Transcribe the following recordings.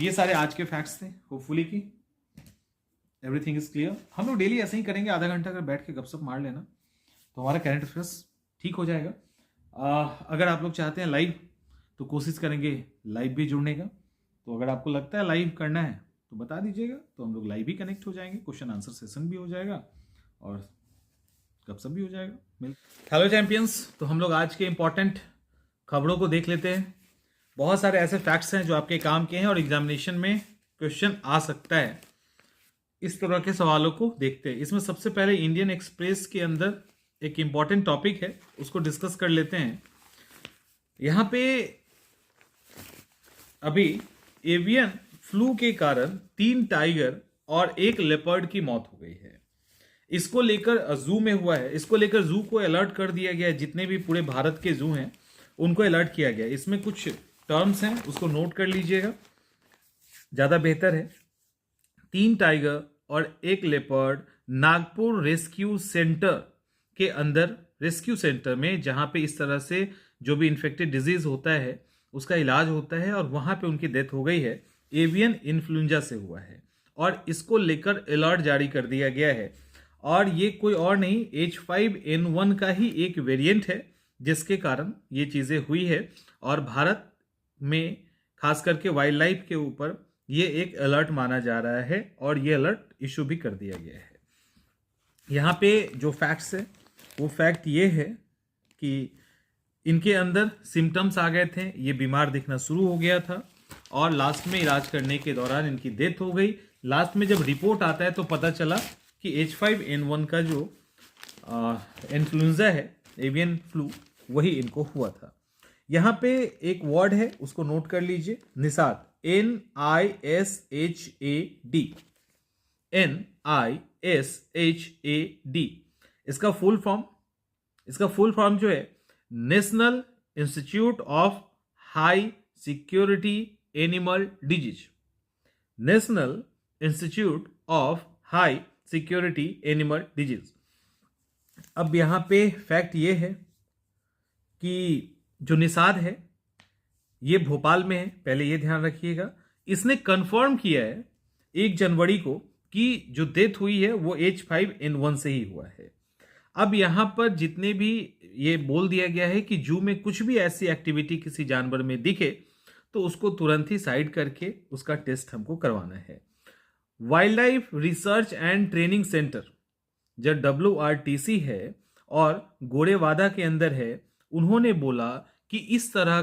ये सारे आज के फैक्ट्स थे। होपफुली कि एवरीथिंग इज क्लियर। हम लोग डेली ऐसे ही करेंगे, आधा घंटा अगर बैठ के गपशप मार लेना तो हमारा करंट अफेयर्स ठीक हो जाएगा। अगर आप लोग चाहते हैं लाइव तो कोशिश करेंगे लाइव भी जुड़ने का। तो अगर आपको लगता है लाइव करना है तो बता दीजिएगा, तो हम लोग लाइव भी कनेक्ट हो जाएंगे, क्वेश्चन आंसर सेशन भी हो जाएगा और गपशप भी हो जाएगा। हेलो चैंपियंस, तो हम लोग आज के इंपॉर्टेंट खबरों को देख लेते हैं। बहुत सारे ऐसे फैक्ट्स हैं जो आपके काम के हैं और एग्जामिनेशन में क्वेश्चन आ सकता है। इस तरह के सवालों को देखते हैं। इसमें सबसे पहले इंडियन एक्सप्रेस के अंदर एक इंपॉर्टेंट टॉपिक है, उसको डिस्कस कर लेते हैं। यहां पे अभी एवियन फ्लू के कारण 3 टाइगर और 1 लेपर्ड की मौत हो गई है। इसको लेकर जू में हुआ है, इसको लेकर जू को अलर्ट कर दिया गया है। जितने भी पूरे भारत के जू हैं उनको अलर्ट किया गया है। इसमें कुछ टर्म्स हैं, उसको नोट कर लीजिएगा, ज्यादा बेहतर है। 3 टाइगर और 1 लेपर्ड नागपुर रेस्क्यू सेंटर के अंदर, रेस्क्यू सेंटर में जहां पे इस तरह से जो भी इन्फेक्टेड डिजीज होता है उसका इलाज होता है, और वहां पे उनकी डेथ हो गई है। एवियन इन्फ्लुएंजा से हुआ है और इसको लेकर अलर्ट जारी कर दिया गया है। और ये कोई और नहीं, H5N1 का ही एक वेरिएंट है जिसके कारण ये चीजें हुई है। और भारत में खास करके वाइल्ड लाइफ के ऊपर ये एक अलर्ट माना जा रहा है और ये अलर्ट इशू भी कर दिया गया है। यहाँ पे जो फैक्ट्स है वो फैक्ट ये है कि इनके अंदर सिम्टम्स आ गए थे, ये बीमार दिखना शुरू हो गया था और लास्ट में इलाज करने के दौरान इनकी डेथ हो गई। लास्ट में जब रिपोर्ट आता है तो पता चला कि H5N1 का जो इन्फ्लुएंजा है, एवियन फ्लू, वही इनको हुआ था। यहाँ पे एक वर्ड है, उसको नोट कर लीजिए, निषाद, NISHAD, NISHAD। इसका फुल फॉर्म जो है national institute of high security animal disease, national institute of high security animal disease. अब यहां पे फैक्ट ये है कि जो निषाद है ये भोपाल में है, पहले ये ध्यान रखिएगा। इसने कंफर्म किया है 1 जनवरी को कि जो डेथ हुई है वो H5N1 से ही हुआ है। अब यहां पर जितने भी ये बोल दिया गया है कि जू में कुछ भी ऐसी एक्टिविटी किसी जानवर में दिखे तो उसको तुरंत ही साइड करके उसका टेस्ट हमको करवाना है। Wild life research and training centre जो WRTC है और गोरेवादा के अंदर है, उन्होंने बोला कि इस तरह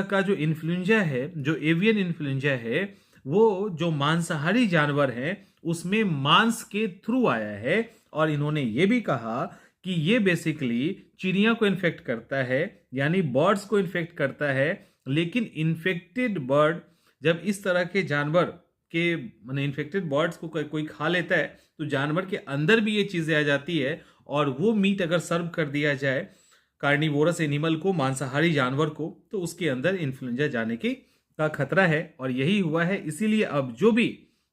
का जो इन्फ्लुएंजा है, जो एवियन इन्फ्लुएंजा है, वो जो मांसाहारी जानवर है उसमें मांस के थ्रू आया है। और इन्होंने ये भी कहा कि ये बेसिकली चिड़िया को इन्फेक्ट करता है, यानी बर्ड्स को इन्फेक्ट करता है। लेकिन इन्फेक्टेड बर्ड जब इस तरह के जानवर के माने इन्फेक्टेड बर्ड्स को कोई खा लेता है तो जानवर के अंदर भी ये चीजें आ जाती है, और वो मीट अगर सर्व कर दिया जाए कार्निवोरस एनिमल को, मांसाहारी जानवर को, तो उसके अंदर इन्फ्लुएंजा जाने का खतरा है। और यही हुआ है, इसीलिए अब जो भी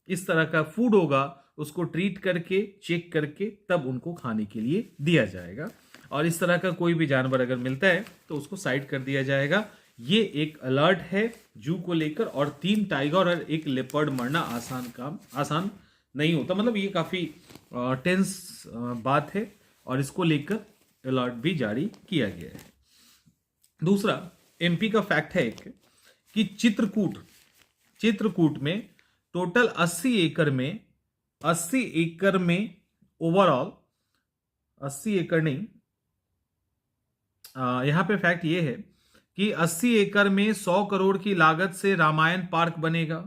इस तरह का फूड होगा उसको ट्रीट करके, चेक करके तब उनको खाने के लिए दिया जाएगा। और इस तरह का कोई भी जानवर अगर मिलता है तो उसको साइड कर दिया जाएगा। ये एक अलर्ट है जू को लेकर। और 3 टाइगर और 1 लेपर्ड मरना आसान नहीं होता, मतलब ये काफी टेंस बात है और इसको लेकर अलर्ट भी जारी किया गया है। दूसरा MP का फैक्ट है एक कि चित्रकूट में टोटल 80 एकड़ में ओवरऑल 80 एकड़ नहीं, यहां पे फैक्ट ये है कि 80 एकड़ में 100 करोड़ की लागत से रामायण पार्क बनेगा।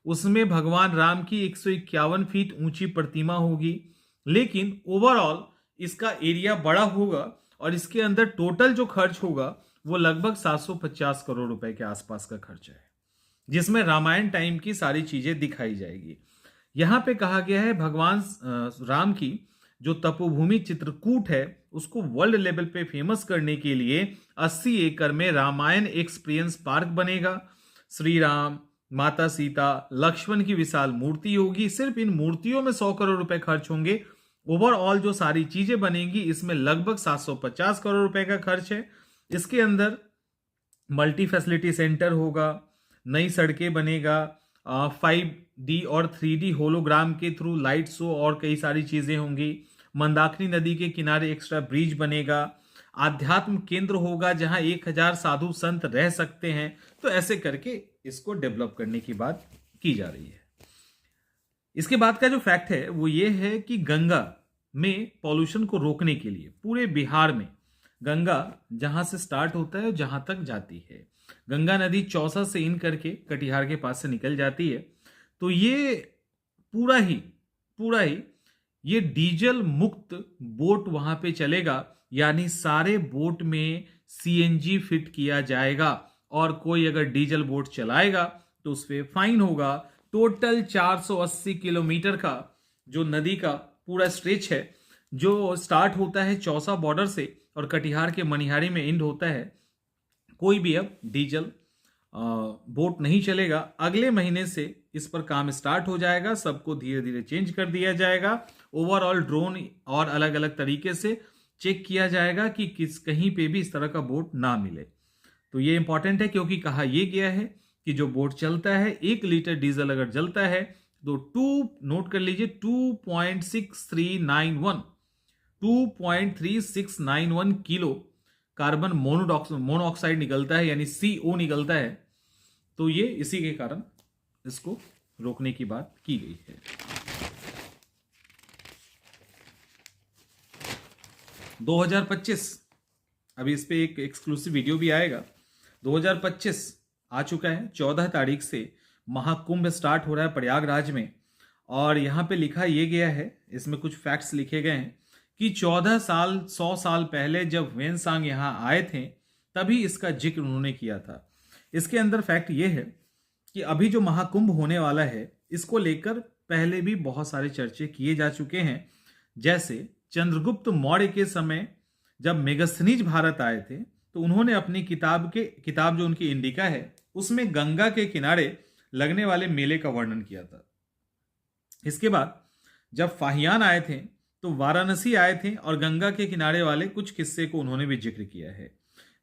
उसमें भगवान राम की 151 फीट ऊंची प्रतिमा होगी। लेकिन ओवरऑल इसका एरिया बड़ा होगा और इसके अंदर टोटल जो खर्च होगा वो लगभग 750 करोड़ रुपए के आसपास का खर्च है, जिसमें रामायण टाइम की सारी चीजें दिखाई जाएगी। यहां पे कहा गया है भगवान राम की जो तपोभूमि चित्रकूट है उसको वर्ल्ड लेवल पे फेमस करने के लिए 80 एकड़ में रामायण एक्सपीरियंस पार्क बनेगा। श्री राम, माता सीता, लक्ष्मण की विशाल मूर्ति होगी। सिर्फ इन मूर्तियों में 100 करोड़ रुपए खर्च होंगे। ओवरऑल जो सारी चीजें बनेंगी इसमें लगभग 750 करोड़ रुपए का खर्च है। इसके अंदर मल्टी फैसिलिटी सेंटर होगा, नई सड़कें बनेगा, 5D और 3D होलोग्राम के थ्रू लाइट शो और कई सारी चीजें होंगी। मंदाकिनी नदी के किनारे एक्स्ट्रा ब्रिज बनेगा। आध्यात्म केंद्र होगा जहां 1000 साधु संत रह सकते हैं। तो ऐसे करके इसको डेवलप करने की बात की जा रही है। इसके बाद का जो फैक्ट है वो ये है कि गंगा में पॉल्यूशन को रोकने के लिए पूरे बिहार में गंगा जहां से स्टार्ट होता है जहां तक जाती है, गंगा नदी चौसा से इन करके कटिहार के पास से निकल जाती है। तो ये पूरा ही ये डीजल मुक्त बोट वहां पे चलेगा, यानी सारे बोट में सीएनजी फिट किया जाएगा और कोई अगर डीजल बोट चलाएगा तो उस पर फाइन होगा। टोटल 480 किलोमीटर का जो नदी का पूरा स्ट्रेच है, जो स्टार्ट होता है चौसा बॉर्डर से और कटिहार के मनिहारी में एंड होता है, कोई भी अब डीजल बोट नहीं चलेगा। अगले महीने से इस पर काम स्टार्ट हो जाएगा, सबको धीरे धीरे चेंज कर दिया जाएगा। ओवरऑल ड्रोन और अलग अलग तरीके से चेक किया जाएगा कि कहीं पे भी इस तरह का बोट ना मिले। तो ये इंपॉर्टेंट है क्योंकि कहा यह गया है कि जो बोट चलता है 1 लीटर डीजल अगर जलता है तो नोट कर लीजिए 2.3691 किलो कार्बन मोनोऑक्साइड निकलता है, यानी CO निकलता है। तो ये इसी के कारण इसको रोकने की बात की गई है। 2025 अभी इस पे एक एक्सक्लूसिव वीडियो भी आएगा। 2025 आ चुका है, 14 तारीख से महाकुंभ स्टार्ट हो रहा है प्रयागराज में। और यहाँ पे लिखा ये गया है, इसमें कुछ फैक्ट्स लिखे गए हैं कि 100 साल पहले जब ह्वेनसांग यहाँ आए थे तभी इसका जिक्र उन्होंने किया था। इसके अंदर फैक्ट ये है कि अभी जो महाकुंभ होने वाला है इसको लेकर पहले भी बहुत सारे चर्चे किए जा चुके हैं। जैसे चंद्रगुप्त मौर्य के समय जब मेगस्थनीज भारत आए थे तो उन्होंने अपनी किताब जो उनकी इंडिका है उसमें गंगा के किनारे लगने वाले मेले का वर्णन किया था। इसके बाद जब फाहियान आए थे तो वाराणसी आए थे और गंगा के किनारे वाले कुछ किस्से को उन्होंने भी जिक्र किया है।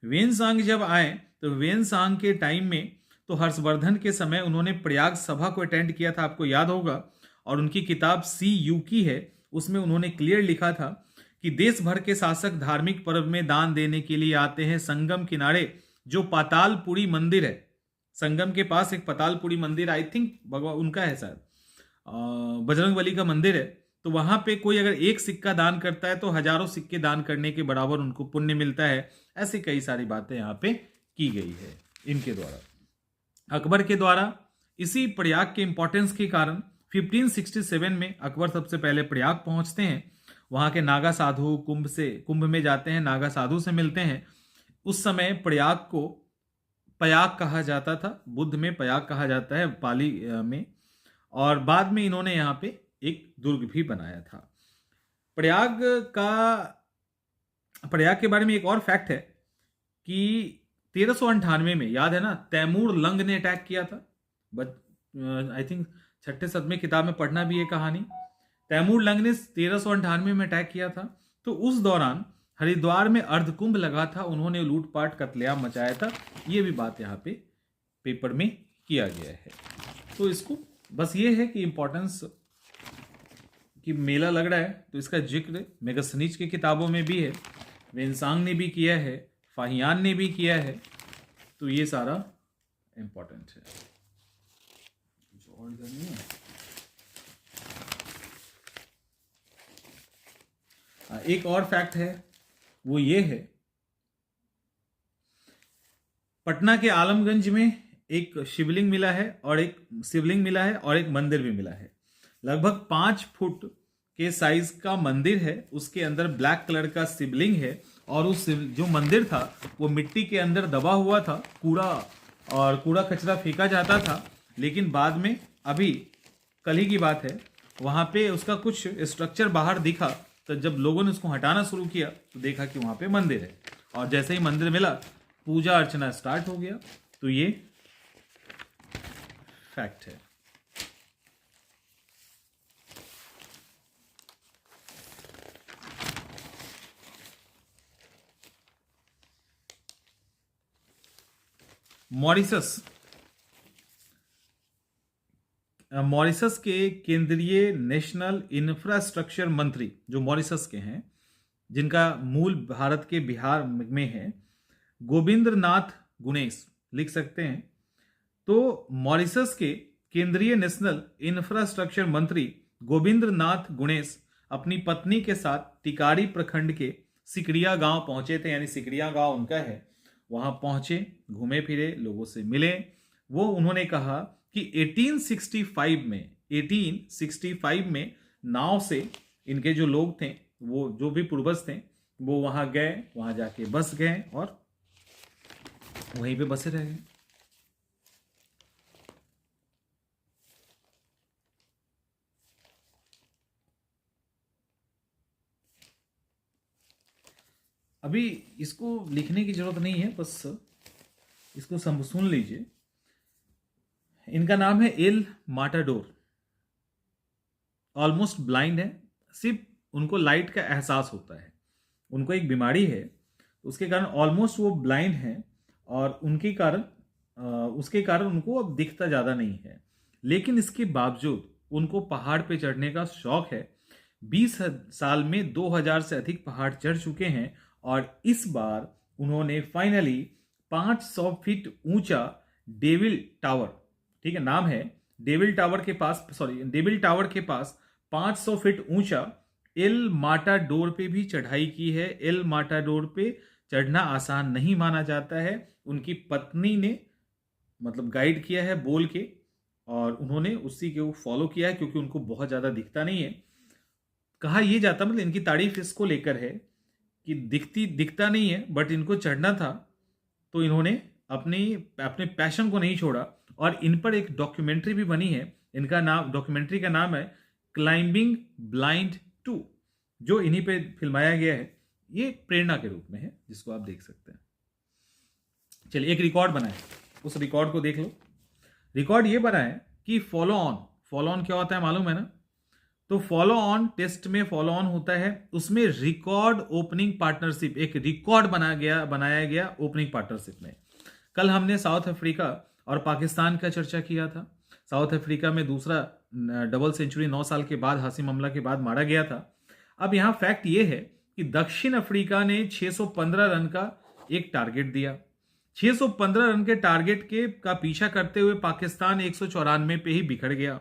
ह्वेनसांग जब आए तो ह्वेनसांग के टाइम में तो हर्षवर्धन के समय उन्होंने प्रयाग सभा को अटेंड किया था, आपको याद होगा। और उनकी किताब सी यू की है, उसमें उन्होंने क्लियर लिखा था कि देश भर के शासक धार्मिक पर्व में दान देने के लिए आते हैं। संगम किनारे जो पातालपुरी मंदिर है, संगम के पास एक पातालपुरी मंदिर, आई थिंक भगवान उनका है शायद, बजरंगबली का मंदिर है। तो वहां पे कोई अगर एक सिक्का दान करता है तो हजारों सिक्के दान करने के बराबर उनको पुण्य मिलता है। ऐसी कई सारी बातें यहाँ पे की गई है इनके द्वारा। अकबर के द्वारा इसी प्रयाग के इंपॉर्टेंस के कारण 1567 में अकबर सबसे पहले प्रयाग पहुंचते हैं। वहां के नागा साधु कुंभ में जाते हैं, नागा साधु से मिलते हैं। उस समय प्रयाग को पयाग कहा जाता था, बुद्ध में पयाग कहा जाता है पाली में। और बाद में इन्होंने यहाँ पे एक दुर्ग भी बनाया था। प्रयाग के बारे में एक और फैक्ट है कि 1398 में, याद है ना, तैमूर लंग ने अटैक किया था। आई थिंक 6-7 किताब में पढ़ना भी ये कहानी। तैमूर लंग ने 1398 में अटैक किया था। तो उस दौरान हरिद्वार में अर्धकुंभ लगा था, उन्होंने लूटपाट कत्लेआम मचाया था। ये भी बात यहाँ पे पेपर में किया गया है। तो इसको बस ये है कि इंपॉर्टेंस कि मेला लग रहा है तो इसका जिक्र मेगस्थनीज की किताबों में भी है, ह्वेनसांग ने भी किया है, फाहियान ने भी किया है। तो ये सारा इंपॉर्टेंट है। कुछ और इधर नहीं है। एक और फैक्ट है, वो ये है, पटना के आलमगंज में एक शिवलिंग मिला है और एक मंदिर भी मिला है। लगभग 5 फुट के साइज का मंदिर है, उसके अंदर ब्लैक कलर का शिवलिंग है। और उस जो मंदिर था वो मिट्टी के अंदर दबा हुआ था, कूड़ा कचरा फेंका जाता था। लेकिन बाद में, अभी कल ही की बात है, वहां पे उसका कुछ स्ट्रक्चर बाहर दिखा। तो जब लोगों ने उसको हटाना शुरू किया तो देखा कि वहां पे मंदिर है। और जैसे ही मंदिर मिला पूजा अर्चना स्टार्ट हो गया। तो ये फैक्ट है। मॉरिशस मॉरिशस के केंद्रीय नेशनल इंफ्रास्ट्रक्चर मंत्री जो मॉरिशस के हैं, जिनका मूल भारत के बिहार में है, गोविंद्र नाथ गुणेश लिख सकते हैं। तो मॉरिशस के केंद्रीय नेशनल इंफ्रास्ट्रक्चर मंत्री गोविंद्र नाथ गुणेश अपनी पत्नी के साथ टिकारी प्रखंड के सिकरिया गांव पहुंचे थे, यानी सिकरिया गांव उनका है। वहां पहुंचे, घूमे फिरे, लोगों से मिले। वो उन्होंने कहा कि 1865 में नाव से इनके जो लोग थे, वो जो भी पूर्वज थे, वो वहां गए, वहां जाके बस गए और वहीं पे बसे रह गए। अभी इसको लिखने की जरूरत नहीं है, बस इसको सुन लीजिए। इनका नाम है एल माटाडोर। ऑलमोस्ट ब्लाइंड है, सिर्फ उनको लाइट का एहसास होता है। उनको एक बीमारी है, उसके कारण ऑलमोस्ट वो ब्लाइंड है और उसके कारण उनको अब दिखता ज़्यादा नहीं है। लेकिन इसके बावजूद उनको पहाड़ पे चढ़ने का शौक है। 20 साल में 2000 से अधिक पहाड़ चढ़ चुके हैं और इस बार उन्होंने फाइनली 500 फीट ऊंचा डेविल टावर, ठीक है, नाम है डेविल टावर के पास 500 फीट ऊंचा एल माटाडोर पे भी चढ़ाई की है। एल माटाडोर पे चढ़ना आसान नहीं माना जाता है। उनकी पत्नी ने मतलब गाइड किया है बोल के, और उन्होंने उसी के वो फॉलो किया है, क्योंकि उनको बहुत ज़्यादा दिखता नहीं है। कहा यह जाता, मतलब इनकी तारीफ इसको लेकर है कि दिखता नहीं है, बट इनको चढ़ना था, तो इन्होंने अपने पैशन को नहीं छोड़ा। और इन पर एक डॉक्यूमेंट्री भी बनी है। डॉक्यूमेंट्री का नाम है क्लाइंबिंग ब्लाइंड 2, जो इन्हीं पे फिल्माया गया है। ये प्रेरणा के रूप में है, जिसको आप देख सकते हैं। चलिए, एक रिकॉर्ड बना है, उस रिकॉर्ड को देख लो। रिकॉर्ड ये बना है कि फॉलो ऑन क्या होता है मालूम है ना? तो फॉलो ऑन टेस्ट में फॉलो ऑन होता है, उसमें रिकॉर्ड ओपनिंग पार्टनरशिप, एक रिकॉर्ड बनाया गया ओपनिंग पार्टनरशिप में। कल हमने साउथ अफ्रीका और पाकिस्तान का चर्चा किया था। साउथ अफ्रीका में दूसरा डबल सेंचुरी 9 साल के बाद, हासिम अमला के बाद मारा गया था। अब यहां फैक्ट ये है कि दक्षिण अफ्रीका ने 615 रन का एक टारगेट दिया। 615 रन के टारगेट का पीछा करते हुए पाकिस्तान 194 पे ही बिखर गया।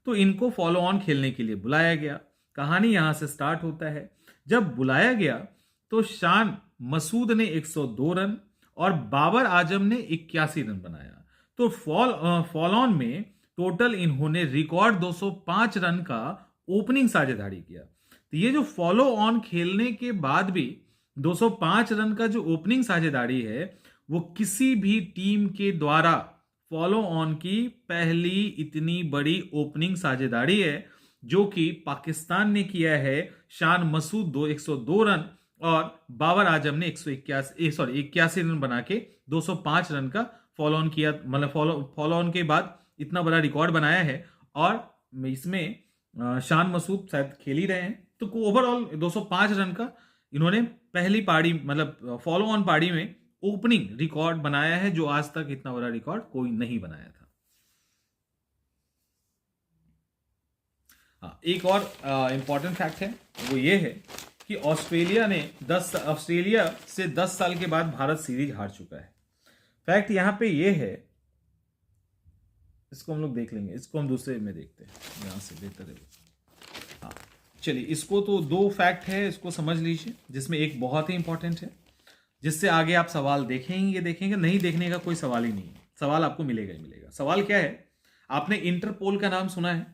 तो इनको फॉलो ऑन खेलने के लिए बुलाया गया। कहानी यहां से स्टार्ट होता है। जब बुलाया गया तो शान मसूद ने 102 रन और बाबर आजम ने 81 रन बनाया। तो फॉलो ऑन में टोटल इन्होंने रिकॉर्ड 205 रन का ओपनिंग साझेदारी किया। तो ये जो फॉलो ऑन खेलने के बाद भी 205 रन का जो ओपनिंग साझेदारी है, वो किसी भी टीम के द्वारा फॉलो ऑन की पहली इतनी बड़ी ओपनिंग साझेदारी है, जो कि पाकिस्तान ने किया है। शान मसूद 102 रन और बाबर आजम ने 81 रन बना के 205 रन का फॉलो ऑन किया। मतलब फॉलो ऑन के बाद इतना बड़ा रिकॉर्ड बनाया है। और इसमें शान मसूद शायद खेल ही रहे हैं, तो ओवरऑल 205 रन का इन्होंने पहली पारी, मतलब फॉलो ऑन पारी में ओपनिंग रिकॉर्ड बनाया है, जो आज तक इतना बड़ा रिकॉर्ड कोई नहीं बनाया था। हाँ, एक और इंपॉर्टेंट फैक्ट है, वो ये है कि ऑस्ट्रेलिया से 10 साल के बाद भारत सीरीज हार चुका है। फैक्ट यहां पे ये है, इसको हम लोग देख लेंगे, इसको हम दूसरे में देखते हैं, यहां से बेहतर है। हाँ, चलिए, इसको तो 2 फैक्ट है, इसको समझ लीजिए, जिसमें एक बहुत ही इंपॉर्टेंट है, जिससे आगे आप सवाल देखेंगे, नहीं देखने का कोई सवाल ही नहीं है। सवाल आपको मिलेगा ही मिलेगा। सवाल क्या है? आपने इंटरपोल का नाम सुना है?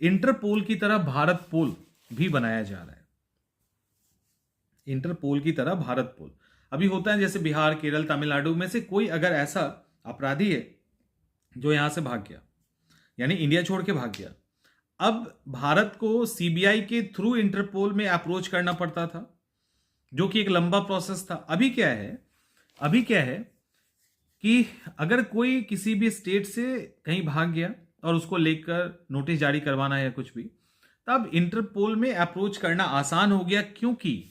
इंटरपोल की तरह भारत पोल भी बनाया जा रहा है। इंटरपोल की तरह भारत पोल अभी होता है, जैसे बिहार, केरल, तमिलनाडु में से कोई अगर ऐसा अपराधी है जो यहां से भाग गया, यानी इंडिया छोड़ के भाग गया, अब भारत को सीबीआई के थ्रू इंटरपोल में अप्रोच करना पड़ता था, जो कि एक लंबा प्रोसेस था। अभी क्या है कि अगर कोई किसी भी स्टेट से कहीं भाग गया और उसको लेकर नोटिस जारी करवाना है कुछ भी, तब इंटरपोल में अप्रोच करना आसान हो गया, क्योंकि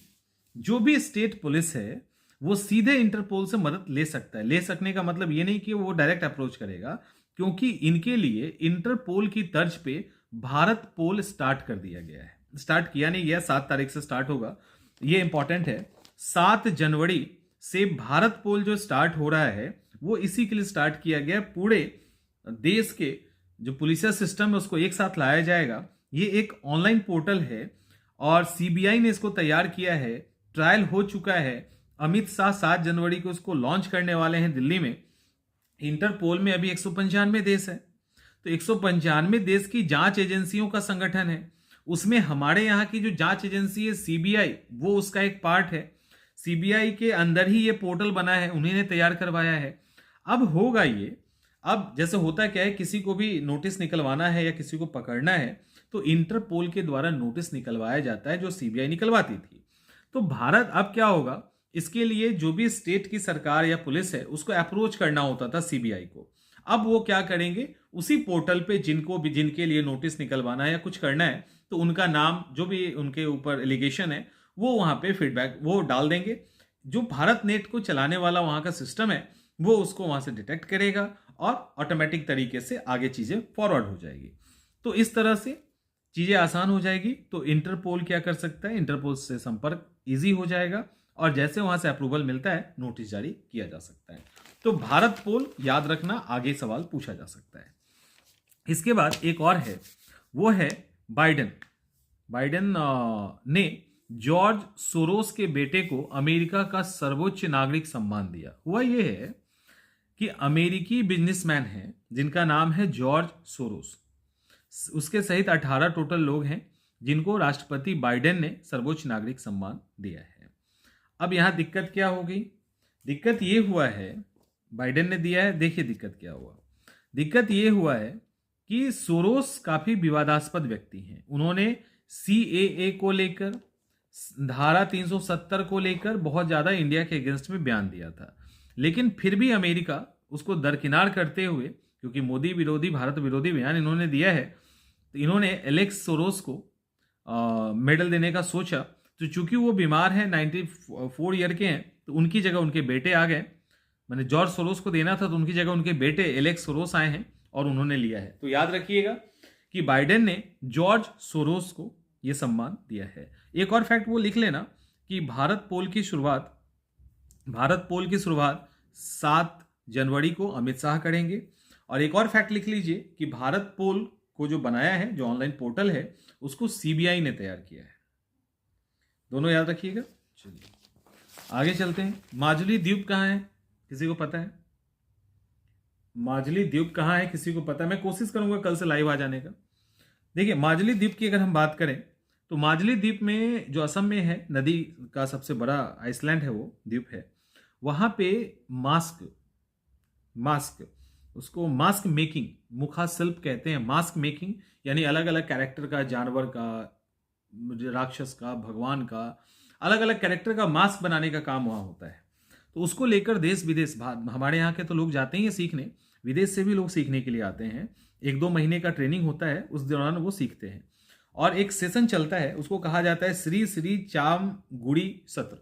जो भी स्टेट पुलिस है वो सीधे इंटरपोल से मदद ले सकता है। ले सकने का मतलब ये नहीं कि वो डायरेक्ट अप्रोच करेगा, क्योंकि इनके लिए इंटरपोल की तर्ज पे भारत पोल स्टार्ट कर दिया गया है। स्टार्ट किया नहीं गया, 7 तारीख से स्टार्ट होगा, ये इंपॉर्टेंट है। 7 जनवरी से भारत पोल जो स्टार्ट हो रहा है वो इसी के लिए स्टार्ट किया गया। पूरे देश के जो पुलिस सिस्टम है उसको एक साथ लाया जाएगा। ये एक ऑनलाइन पोर्टल है और सीबीआई ने इसको तैयार किया है, ट्रायल हो चुका है। अमित शाह 7 जनवरी को इसको लॉन्च करने वाले हैं दिल्ली में। इंटरपोल में अभी 195 देश है, तो 195 देश की जांच एजेंसियों का संगठन है। उसमें हमारे यहाँ की जो जांच एजेंसी है सीबीआई, वो उसका एक पार्ट है। सीबीआई के अंदर ही ये पोर्टल बना है, उन्हीं ने तैयार करवाया है। अब होगा ये, अब जैसे होता क्या है, किसी को भी नोटिस निकलवाना है या किसी को पकड़ना है तो इंटरपोल के द्वारा नोटिस निकलवाया जाता है, जो सीबीआई निकलवाती थी। तो भारत अब क्या होगा, इसके लिए जो भी स्टेट की सरकार या पुलिस है उसको अप्रोच करना होता था सीबीआई को। अब वो क्या करेंगे, उसी पोर्टल पे जिनको भी, जिनके लिए नोटिस निकलवाना है या कुछ करना है, तो उनका नाम, जो भी उनके ऊपर एलिगेशन है, वो वहां पे फीडबैक वो डाल देंगे। जो भारत नेट को चलाने वाला वहां का सिस्टम है वो उसको वहां से डिटेक्ट करेगा और ऑटोमेटिक तरीके से आगे चीजें फॉरवर्ड हो जाएगी। तो इस तरह से चीजें आसान हो जाएगी। तो इंटरपोल क्या कर सकता है, इंटरपोल से संपर्क इजी हो जाएगा और जैसे वहां से अप्रूवल मिलता है नोटिस जारी किया जा सकता है। तो भारत पोल याद रखना, आगे सवाल पूछा जा सकता है। इसके बाद एक और है, वो है बाइडेन। बाइडेन ने जॉर्ज सोरोस के बेटे को अमेरिका का सर्वोच्च नागरिक सम्मान दिया। हुआ यह है कि अमेरिकी बिजनेसमैन हैं जिनका नाम है जॉर्ज सोरोस, उसके सहित 18 टोटल लोग हैं जिनको राष्ट्रपति बाइडेन ने सर्वोच्च नागरिक सम्मान दिया है। अब यहां दिक्कत क्या हो गई, दिक्कत ये हुआ है, बाइडेन ने दिया है, देखिए दिक्कत क्या हुआ। दिक्कत ये हुआ है कि सोरोस काफी विवादास्पद व्यक्ति हैं। उन्होंने सीएए को लेकर, धारा 370 को लेकर बहुत ज्यादा इंडिया के अगेंस्ट में बयान दिया था, लेकिन फिर भी अमेरिका उसको दरकिनार करते हुए, क्योंकि मोदी विरोधी, भारत विरोधी बयान इन्होंने दिया है, तो इन्होंने एलेक्स सोरोस को मेडल देने का सोचा। तो चूंकि वो बीमार हैं, 94 ईयर के हैं, तो उनकी जगह उनके बेटे आ गए। मैंने जॉर्ज सोरोस को देना था तो उनकी जगह उनके बेटे एलेक्स सोरोस आए हैं और उन्होंने लिया है। तो याद रखिएगा कि बाइडेन ने जॉर्ज सोरोस को यह सम्मान दिया है। एक और फैक्ट वो लिख लेना कि भारत पोल की शुरुआत 7 जनवरी को अमित शाह करेंगे। और एक और फैक्ट लिख लीजिए कि भारत पोल को जो बनाया है, जो ऑनलाइन पोर्टल है, उसको सीबीआई ने तैयार किया है। दोनों याद रखिएगा। चलिए आगे चलते हैं। माजुली द्वीप कहाँ है, किसी को पता है? माजुली द्वीप कहाँ है, किसी को पता है? मैं कोशिश करूंगा कल से लाइव आ जाने का। देखिए माजुली द्वीप की अगर हम बात करें तो माजुली द्वीप में, जो असम में है, नदी का सबसे बड़ा आइसलैंड है, वो द्वीप है। वहां पे मास्क उसको मास्क मेकिंग, मुखाशिल्प कहते हैं। मास्क मेकिंग यानी अलग अलग कैरेक्टर का, जानवर का, राक्षस का, भगवान का, अलग अलग कैरेक्टर का मास्क बनाने का काम वहां होता है। तो उसको लेकर देश विदेश, हमारे यहाँ के तो लोग जाते ही हैं सीखने, विदेश से भी लोग सीखने के लिए आते हैं। 1-2 महीने का ट्रेनिंग होता है, उस दौरान वो सीखते हैं और एक सेशन चलता है, उसको कहा जाता है श्री श्री चामगुड़ी सत्र।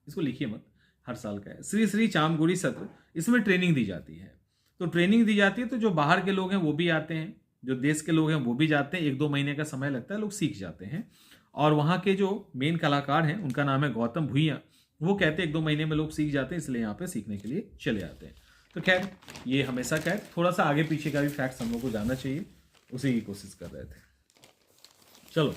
इसको लिखिए मत, हर साल का है श्री श्री चामगुड़ी सत्र। इसमें ट्रेनिंग दी जाती है। तो ट्रेनिंग दी जाती है तो जो बाहर के लोग हैं वो भी आते हैं, जो देश के लोग हैं वो भी जाते हैं। 1-2 महीने का समय लगता है, लोग सीख जाते हैं। और वहाँ के जो मेन कलाकार हैं उनका नाम है गौतम भुइयां। वो कहते हैं 1-2 महीने में लोग सीख जाते हैं, इसलिए यहाँ पे सीखने के लिए चले आते हैं। तो खैर ये हमेशा का है, थोड़ा सा आगे पीछे का भी फैक्ट्स हम लोग को जानना चाहिए, उसी की कोशिश कर रहे थे। चलो,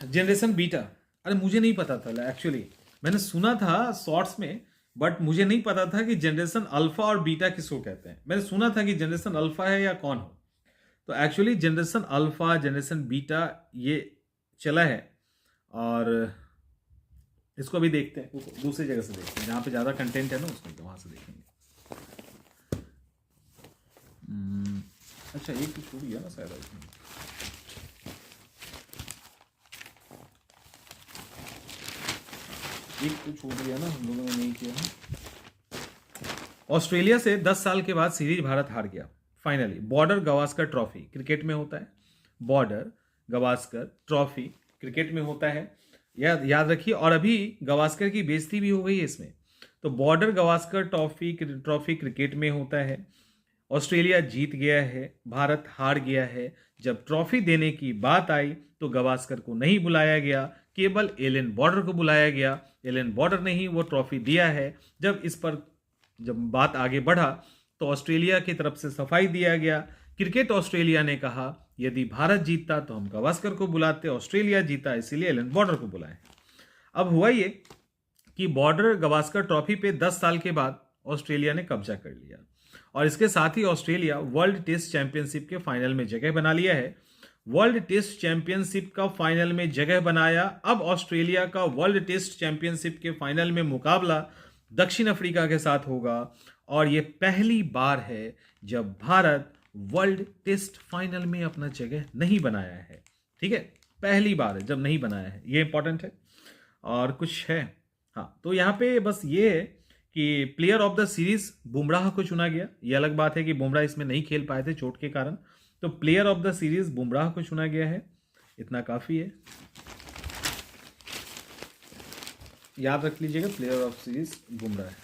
जनरेशन बीटा, अरे मुझे नहीं पता था एक्चुअली, मैंने सुना था शॉर्ट्स में, बट मुझे नहीं पता था कि जनरेशन अल्फा और बीटा किसको कहते हैं। मैंने सुना था कि जनरेशन अल्फा है या कौन हो, तो actually generation alpha, generation beta ये चला है। और इसको अभी देखते हैं, दूसरी जगह से देखते हैं, जहां पे ज्यादा कंटेंट है ना उसमें, तो वहां से देखेंगे। अच्छा एक छूट गया ना शायद, एक तो छूट गया ना, हम लोगों ने नहीं किया। ऑस्ट्रेलिया से 10 साल के बाद सीरीज भारत हार गया finally. Border Gavaskar trophy cricket में होता है, बॉर्डर गावस्कर ट्रॉफी क्रिकेट में होता है, याद रखिए। और अभी गावस्कर की बेइज्जती भी हो गई है इसमें। तो बॉर्डर गावस्कर ट्रॉफी क्रिकेट में होता है। ऑस्ट्रेलिया जीत गया है, भारत हार गया है। जब ट्रॉफी देने की बात आई तो गावस्कर को नहीं बुलाया गया, केवल एलन बॉर्डर को बुलाया गया। एलन बॉर्डर ने ही वो ट्रॉफी दिया है। जब बात आगे बढ़ा तो ऑस्ट्रेलिया की तरफ से सफाई दिया गया। क्रिकेट ऑस्ट्रेलिया ने कहा यदि भारत जीतता तो हम गावस्कर को बुलाते, ऑस्ट्रेलिया जीता इसीलिए एलन बॉर्डर को बुलाए। अब हुआ ये कि बॉर्डर गावस्कर ट्रॉफी पे 10 साल के बाद ऑस्ट्रेलिया ने कब्जा कर लिया और इसके साथ ही ऑस्ट्रेलिया वर्ल्ड टेस्ट चैंपियनशिप के फाइनल में जगह बना लिया है। वर्ल्ड टेस्ट चैंपियनशिप का फाइनल में जगह बनाया। अब ऑस्ट्रेलिया का वर्ल्ड टेस्ट चैंपियनशिप के फाइनल में मुकाबला दक्षिण अफ्रीका के साथ होगा और यह पहली बार है जब भारत वर्ल्ड टेस्ट फाइनल में अपना जगह नहीं बनाया है। ठीक है, पहली बार है जब नहीं बनाया है, ये इंपॉर्टेंट है। और कुछ है, हाँ, तो यहाँ पे बस ये है कि player of the series Bumrah को चुना गया। ये अलग बात है कि बुमराह इसमें नहीं खेल पाए थे चोट के कारण, तो player of the series Bumrah को चुना गया है। इतना काफी है, याद रख लीजिएगा, प्लेयर ऑफ सीरीज बुमराह है।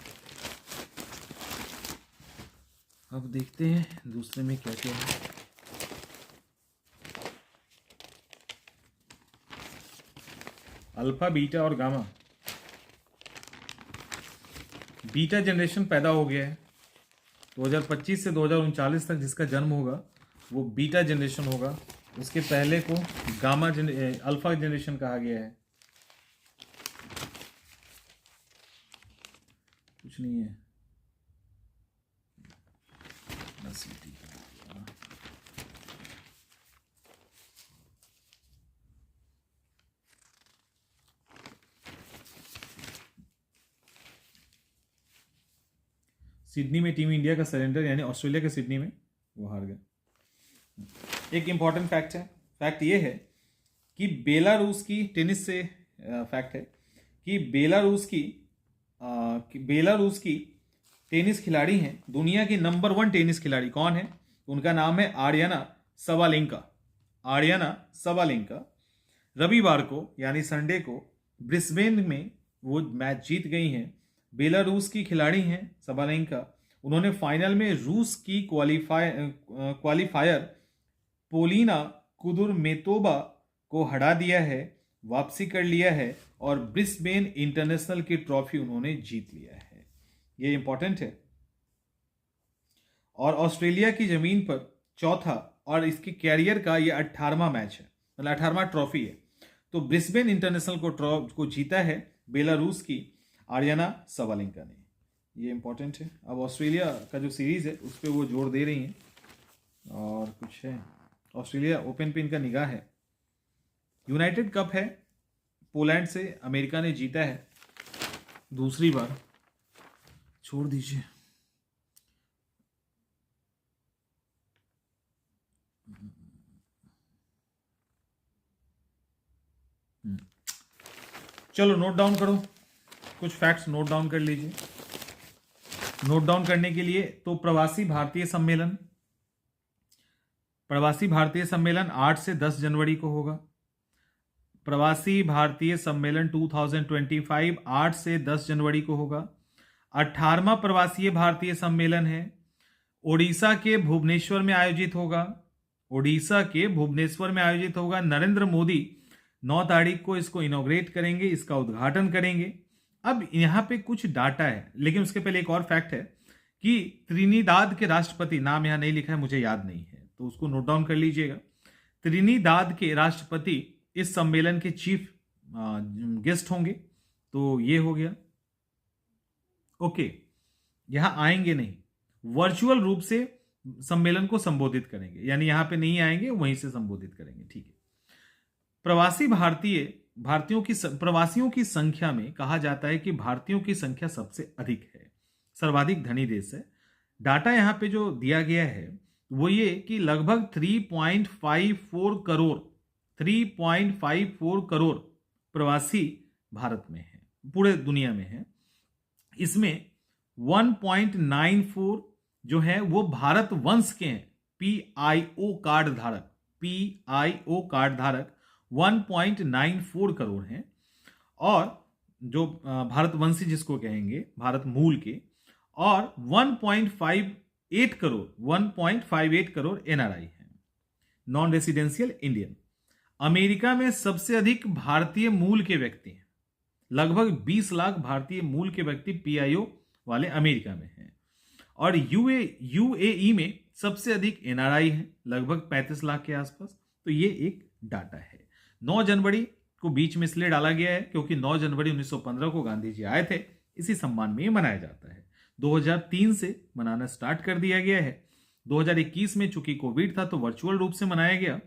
अब देखते हैं दूसरे में क्या क्या है। अल्फा, बीटा और गामा। बीटा जनरेशन पैदा हो गया है 2025 से 2039 तक, जिसका जन्म होगा वो बीटा जनरेशन होगा। उसके पहले को अल्फा जनरेशन कहा गया है। कुछ नहीं है, सिडनी में टीम इंडिया का सरेंडर, यानी ऑस्ट्रेलिया के सिडनी में वो हार गए। एक इंपॉर्टेंट फैक्ट है, फैक्ट ये है कि बेलारूस की टेनिस से फैक्ट है कि बेलारूस की टेनिस खिलाड़ी हैं, दुनिया की नंबर 1 टेनिस खिलाड़ी कौन है? उनका नाम है आर्याना सबालेंका। रविवार को यानी संडे को ब्रिस्बेन में वो मैच जीत गई हैं। बेलारूस की खिलाड़ी हैं सबालेंका। उन्होंने फाइनल में रूस की क्वालिफायर पोलिना कुदुरमेतोवा को हरा दिया है, वापसी कर लिया है और ब्रिस्बेन इंटरनेशनल की ट्रॉफी उन्होंने जीत लिया है। ये इंपॉर्टेंट है। और ऑस्ट्रेलिया की जमीन पर चौथा और इसके कैरियर का ये 18वां मैच है, मतलब 18वां ट्रॉफी है। तो ब्रिस्बेन इंटरनेशनल को जीता है बेलारूस की आर्याना सबालेंका ने। ये इंपॉर्टेंट है। अब ऑस्ट्रेलिया का जो सीरीज है उस पर वो जोर दे रही हैं। और कुछ है, ऑस्ट्रेलिया ओपन पे इनका निगाह है। यूनाइटेड कप है, पोलैंड से अमेरिका ने जीता है दूसरी बार। छोड़ दीजिए, चलो नोट डाउन करो, कुछ फैक्ट्स नोट डाउन कर लीजिए। नोट डाउन करने के लिए तो प्रवासी भारतीय सम्मेलन 8 से 10 जनवरी को होगा। प्रवासी भारतीय सम्मेलन 2025 8 से 10 जनवरी को होगा। 18वां प्रवासी भारतीय सम्मेलन है, ओडिशा के भुवनेश्वर में आयोजित होगा। नरेंद्र मोदी 9 तारीख को इसको इनॉग्रेट करेंगे, इसका उद्घाटन करेंगे। अब यहाँ पे कुछ डाटा है, लेकिन उसके पहले एक और फैक्ट है कि त्रिनिदाद के राष्ट्रपति, नाम यहाँ नहीं लिखा है, मुझे याद नहीं है, तो उसको नोट डाउन कर लीजिएगा। त्रिनिदाद के राष्ट्रपति इस सम्मेलन के चीफ गेस्ट होंगे। तो ये हो गया। ओके, यहां आएंगे नहीं, वर्चुअल रूप से सम्मेलन को संबोधित करेंगे, यानी यहां पे नहीं आएंगे, वहीं से संबोधित करेंगे। ठीक है। प्रवासियों की संख्या में कहा जाता है कि भारतीयों की संख्या सबसे अधिक है, सर्वाधिक धनी देश है। डाटा यहां पे जो दिया गया है वो ये कि लगभग 3.54 करोड़ प्रवासी भारत में है, पूरे दुनिया में है। इसमें 1.94 जो है वो भारत वंश के हैं, पीआईओ कार्ड धारक 1.94 करोड़ हैं और जो भारतवंशी जिसको कहेंगे, भारत मूल के, और 1.58 करोड़ एनआरआई हैं, नॉन रेसिडेंशियल इंडियन। अमेरिका में सबसे अधिक भारतीय मूल के व्यक्ति हैं, लगभग 20 लाख भारतीय मूल के व्यक्ति पीआईओ वाले अमेरिका में हैं। और यूएई में सबसे अधिक एनआरआई हैं, लगभग 35 लाख के आसपास। तो ये एक डाटा है। 9 जनवरी को बीच में इसलिए डाला गया है क्योंकि 9 जनवरी 1915 को गांधी जी आए थे, इसी सम्मान में ये मनाया जाता है। 2003 से मनाना स्टार्ट कर दिया गया है। 2021 में चूंकि कोविड था तो वर्चुअल रूप से मनाया गया,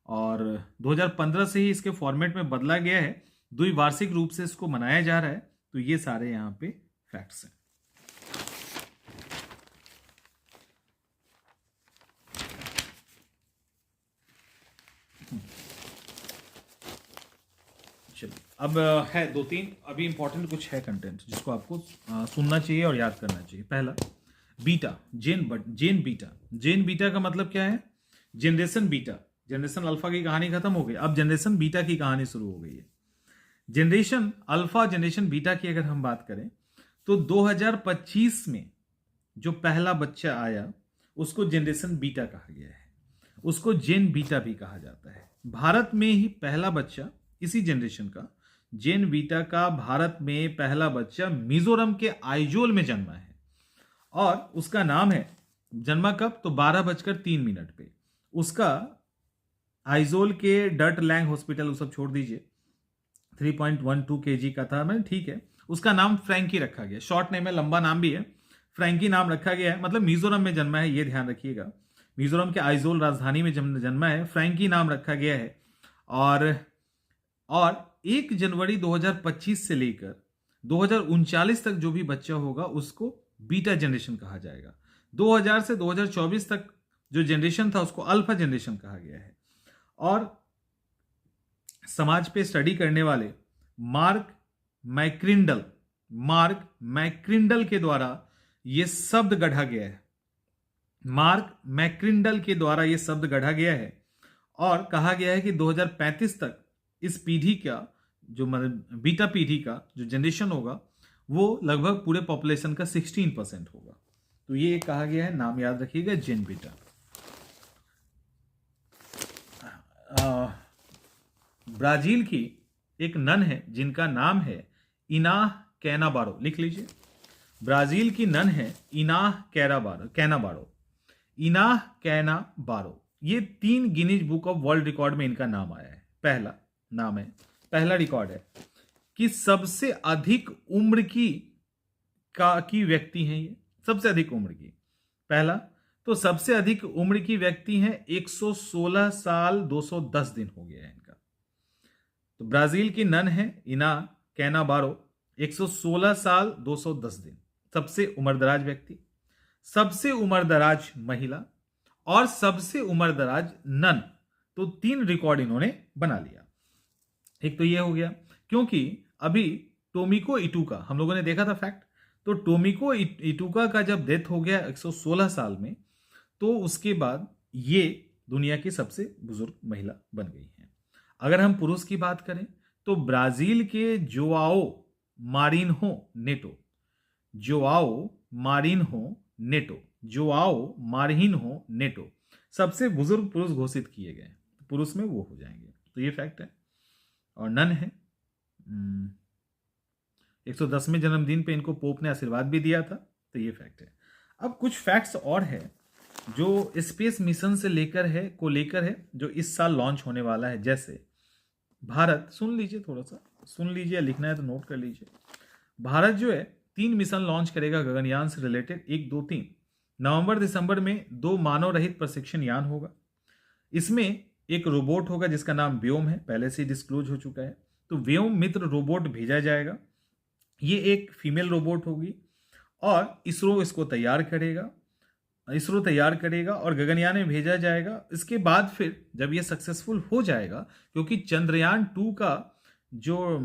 और 2015 से ही इसके फॉर्मेट में बदला गया है, द्विवार्षिक रूप से इसको मनाया जा रहा है। तो ये सारे यहाँ पे फैक्ट्स हैं। चलिए, अब है 2-3 अभी इंपॉर्टेंट कुछ है कंटेंट जिसको आपको सुनना चाहिए और याद करना चाहिए। पहला, बीटा, जेन बीटा। जेन बीटा का मतलब क्या है? Generation beta. जनरेशन अल्फा की कहानी खत्म हो गई, अब जनरेशन बीटा की कहानी शुरू हो गई है। जनरेशन अल्फा, जनरेशन बीटा की अगर हम बात करें तो 2025 में जो पहला बच्चा आया उसको जनरेशन बीटा कहा गया है, उसको जेन बीटा भी कहा जाता है। भारत में ही पहला बच्चा इसी जनरेशन का, जेन बीटा का, भारत में पहला बच्चा मिजोरम के आइजोल में जन्मा है, और उसका नाम है, जन्मा कब? तो 12:03 पे। उसका आइजोल के डर्ट लैंग हॉस्पिटल, वो सब छोड़ दीजिए, 3.12 kg का था, मैं ठीक है, उसका नाम फ्रैंकी रखा गया। शॉर्ट नेम है, लंबा नाम भी है, फ्रैंकी नाम रखा गया है। मतलब मिजोरम में जन्मा है, ये ध्यान रखिएगा, मिजोरम के आइजोल राजधानी में जन्मा है, फ्रैंकी नाम रखा गया है। और 1 जनवरी 2025 से लेकर 2039 तक जो भी बच्चा होगा उसको बीटा जनरेशन कहा जाएगा। 2000 से 2024 तक जो जनरेशन था उसको अल्फा जनरेशन कहा गया है। और समाज पे स्टडी करने वाले मार्क मैक्रिंडल के द्वारा यह शब्द गढ़ा गया है। मार्क मैक्रिंडल के द्वारा यह शब्द गढ़ा गया है और कहा गया है कि 2035 तक इस पीढ़ी का जो बीटा पीढ़ी का जो जनरेशन होगा वो लगभग पूरे पॉपुलेशन का 16% होगा। तो ये कहा गया है, नाम याद रखिएगा, जेन बीटा। ब्राजील की एक नन है जिनका नाम है इनाह कैनाबारो, लिख लीजिए। ब्राजील की नन है इनाह कैनाबारो। ये 3 Guinness book of world record में इनका नाम आया है। पहला रिकॉर्ड है कि सबसे अधिक उम्र की व्यक्ति हैं, ये सबसे अधिक उम्र की। पहला तो सबसे अधिक उम्र की व्यक्ति हैं 116 साल 210 दिन हो गया है इनका। तो ब्राजील की नन है इना कैनाबारो, 116 साल 210 दिन, सबसे उम्रदराज व्यक्ति, सबसे उम्रदराज महिला और सबसे उम्रदराज नन। तो 3 रिकॉर्ड इन्होंने बना लिया। एक तो ये हो गया, क्योंकि अभी टोमिको इटूका हम लोगों ने देखा था फैक्ट, तो टोमिको इटूका का जब डेथ हो गया 116 साल में, तो उसके बाद ये दुनिया की सबसे बुजुर्ग महिला बन गई हैं। अगर हम पुरुष की बात करें तो ब्राजील के जोआओ मारिन्हो नेटो सबसे बुजुर्ग पुरुष घोषित किए गए, पुरुष में वो हो जाएंगे। तो ये फैक्ट है। और नन है, 110वें जन्मदिन पे इनको पोप ने आशीर्वाद भी दिया था। तो ये फैक्ट है। अब कुछ फैक्ट्स और है जो स्पेस मिशन से लेकर है जो इस साल लॉन्च होने वाला है। जैसे भारत, सुन लीजिए, थोड़ा सा सुन लीजिए, लिखना है तो नोट कर लीजिए। भारत जो है 3 मिशन लॉन्च करेगा गगनयान से रिलेटेड, 1, 2, 3। नवंबर दिसंबर में 2 मानव रहित प्रशिक्षण यान होगा। इसमें एक रोबोट होगा जिसका नाम व्योम है, पहले से डिस्क्लोज हो चुका है। तो व्योम मित्र रोबोट भेजा जाएगा। ये एक फीमेल रोबोट होगी और इसरो इसको तैयार करेगा और गगनयान में भेजा जाएगा। इसके बाद फिर जब ये सक्सेसफुल हो जाएगा, क्योंकि चंद्रयान 2 का जो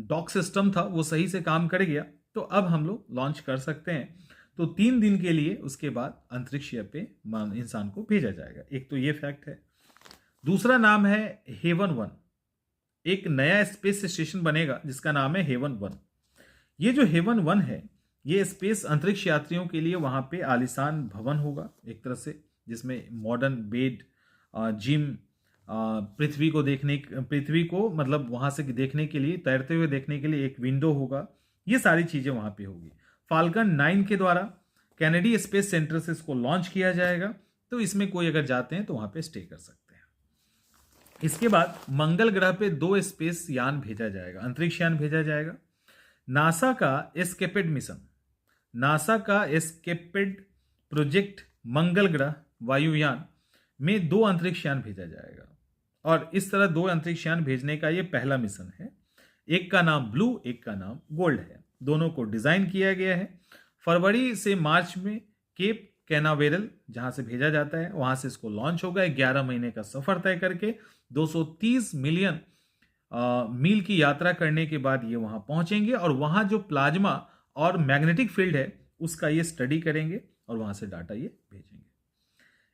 डॉक सिस्टम था वो सही से काम कर गया, तो अब हम लोग लॉन्च कर सकते हैं। तो 3 दिन के लिए उसके बाद अंतरिक्ष पे इंसान को भेजा जाएगा। एक तो ये फैक्ट है। दूसरा नाम है हेवन 1। एक नया स्पेस स्टेशन बनेगा जिसका नाम है हेवन 1। ये जो हेवन 1 है, ये स्पेस अंतरिक्ष यात्रियों के लिए वहाँ पे आलीशान भवन होगा एक तरह से, जिसमें मॉडर्न बेड, जिम, पृथ्वी को मतलब वहाँ से देखने के लिए, तैरते हुए देखने के लिए एक विंडो होगा। ये सारी चीज़ें वहाँ पे होगी। फाल्कन 9 के द्वारा कैनेडी स्पेस सेंटर से इसको लॉन्च किया जाएगा, तो इसमें कोई अगर जाते हैं तो वहाँ पे स्टे कर सकते हैं। इसके बाद मंगल ग्रह पे 2 स्पेस यान भेजा जाएगा, अंतरिक्ष यान भेजा जाएगा। नासा का एस्केपेड प्रोजेक्ट मंगल ग्रह वायुयान में 2 अंतरिक्ष यान भेजा जाएगा, और इस तरह 2 अंतरिक्ष यान भेजने का ये पहला मिशन है। एक का नाम ब्लू, एक का नाम गोल्ड है। दोनों को डिजाइन किया गया है। फरवरी से मार्च में केप कैनावेरल जहां से भेजा जाता है वहां से इसको लॉन्च होगा। 11 महीने का सफर तय करके 230 मिलियन मील की यात्रा करने के बाद ये वहां पहुंचेंगे, और वहां जो प्लाज्मा और मैग्नेटिक फील्ड है उसका ये स्टडी करेंगे, और वहां से डाटा ये भेजेंगे।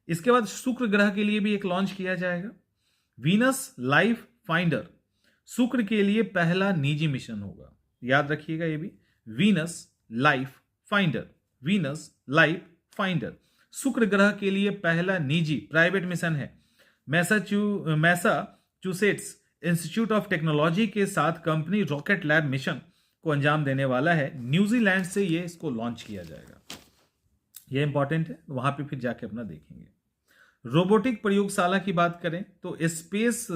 इसके बाद शुक्र ग्रह के लिए भी एक लॉन्च किया जाएगा। वीनस लाइफ फाइंडर शुक्र के लिए पहला निजी मिशन होगा, याद रखिएगा ये भी। वीनस लाइफ फाइंडर शुक्र ग्रह के लिए पहला निजी प्राइवेट मिशन है। मैसाचुसेट्स इंस्टीट्यूट ऑफ टेक्नोलॉजी के साथ कंपनी रॉकेट लैब मिशन को अंजाम देने वाला है। न्यूजीलैंड से ये इसको लॉन्च किया जाएगा। यह इंपॉर्टेंट है, वहां पे फिर जाके अपना देखेंगे। रोबोटिक प्रयोगशाला की बात करें तो स्पेस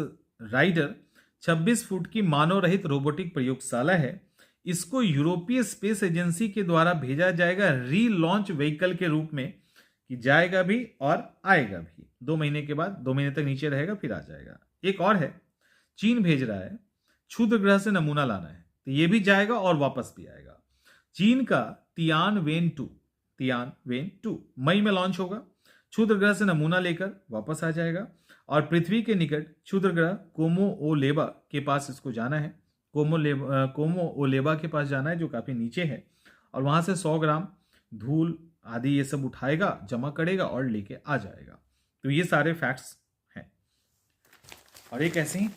राइडर 26 फुट की मानव रहित रोबोटिक प्रयोगशाला है। इसको यूरोपीय स्पेस एजेंसी के द्वारा भेजा जाएगा रीलॉन्च व्हीकल के रूप में, कि जाएगा भी और आएगा भी। 2 महीने के बाद, 2 महीने तक नीचे रहेगा, फिर आ जाएगा। एक और है, चीन भेज रहा है, क्षुद्र ग्रह से नमूना लाना है, तो ये भी जाएगा और वापस भी आएगा। चीन का तियानवेन 2 मई में लॉन्च होगा। क्षुद्र ग्रह से नमूना लेकर वापस आ जाएगा, और पृथ्वी के निकट क्षुद्र ग्रह कोमोओलेबा के पास इसको जाना है। कोमोओलेबा के पास जाना है, जो काफी नीचे है, और वहां से 100 ग्राम धूल आदि ये सब उठाएगा, जमा करेगा और लेके आ जाएगा। तो ये सारे फैक्ट्स हैं, और एक ऐसे ही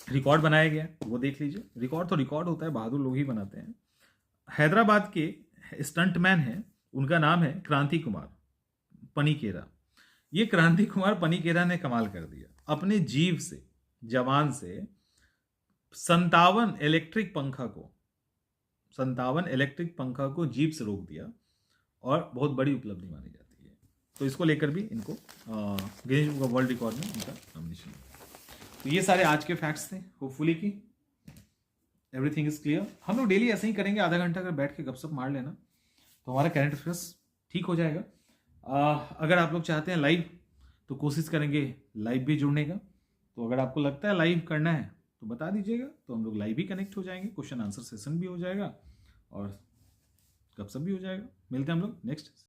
रिकॉर्ड बनाया गया, वो देख लीजिए। रिकॉर्ड तो रिकॉर्ड होता है, बहादुर लोग ही बनाते हैं। हैदराबाद के स्टंटमैन हैं, उनका नाम है क्रांति कुमार पनिकेरा। ये क्रांति कुमार पनिकेरा ने कमाल कर दिया, अपने जीव से, जवान से 57 इलेक्ट्रिक पंखा को जीप से रोक दिया, और बहुत बड़ी उपलब्धि मानी जाती है। तो इसको लेकर भी इनको Guinness book of world record में इनका नॉमिनेशन है। तो ये सारे आज के फैक्ट्स थे। होपफुली कि एवरीथिंग इज क्लियर। हम लोग डेली ऐसे ही करेंगे, आधा घंटा अगर बैठ के गपशप मार लेना तो हमारा करंट अफेयर्स ठीक हो जाएगा। अगर आप लोग चाहते हैं लाइव, तो कोशिश करेंगे लाइव भी जुड़ने का। तो अगर आपको लगता है लाइव करना है तो बता दीजिएगा, तो हम लोग लाइव भी कनेक्ट हो जाएंगे, क्वेश्चन आंसर सेशन भी हो जाएगा और गपशप भी हो जाएगा। मिलते हैं हम लोग नेक्स्ट